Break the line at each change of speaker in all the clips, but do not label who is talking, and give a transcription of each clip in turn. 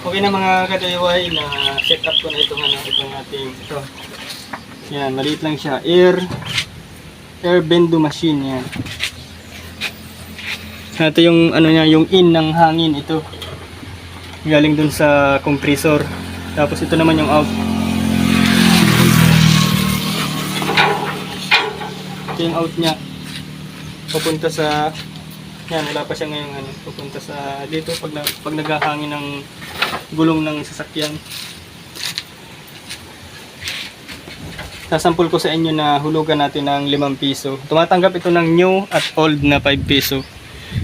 Okay na mga ka-DIY, na set up ko na itong ating ito. Yan, maliit lang siya. Air bendo machine yan. Ito yung niya, yung in ng hangin ito. Galing dun sa compressor. Tapos ito naman yung out. Ito yung out niya. Pupunta sa yan, wala pa siya ngayon pupunta sa dito pag naghahangin ng gulong ng sasakyan. Sasampol ko sa inyo na hulugan natin ng 5 piso. Tumatanggap ito ng new at old na 5 piso.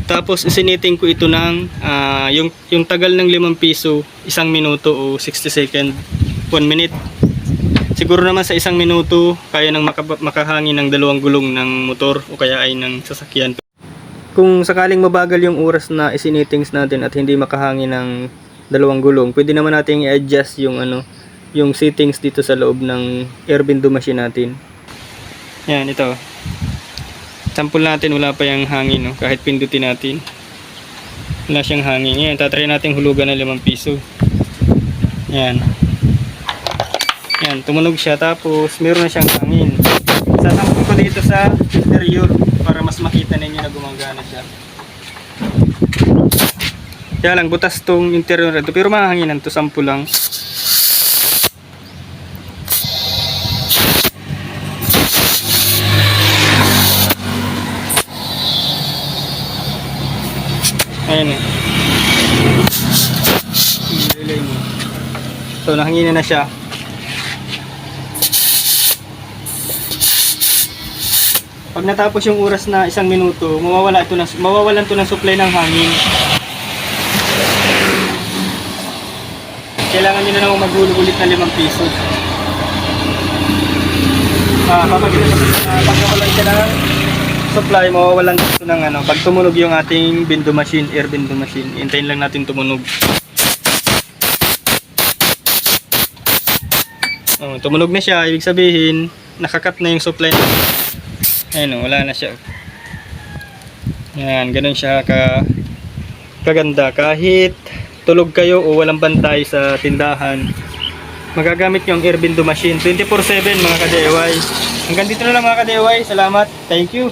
Tapos isiniting ko ito ng yung tagal ng 5 piso, 1 minuto o 60 second, 1 minute. Siguro naman sa 1 minuto kaya nang makahangin ng 2 gulong ng motor o kaya ay ng sasakyan. Kung sakaling mabagal yung oras na isinitings natin at hindi makahangin ng 2 gulong, pwede naman natin i-adjust yung yung settings dito sa loob ng air bendo machine natin. Yan, ito. Sample natin, wala pa yung hangin, no? Kahit pindutin natin. Wala siyang hangin. Yan, tatry natin hulugan ng 5 piso. Yan. Yan, tumunog siya, tapos meron na siyang hangin. Sasampol ko dito sa interior para mas makita ninyo na gumagana siya. Kaya lang, butas tong interior ito, pero mahanginan to, sample lang. Ayan eh. So, nahanginan na siya. Pag natapos yung oras na 1 minuto, mawawalan to ng supply ng hangin. Kailangan nyo na naman maghulog ulit ng 5 piso. Pag nawalan siya ng supply, mawawalan ito ng pag tumunog yung ating bendo machine, air bendo machine. Hintayin lang natin tumunog. Tumunog na siya, ibig sabihin nakakat na yung supply. Ayun, wala na siya. Yan, ganun siya kaganda. Kahit tulog kayo o walang bantay sa tindahan, magagamit nyo ang air bendo machine 24/7 mga ka-DIY. Hanggang dito na lang mga ka-DIY. Salamat. Thank you.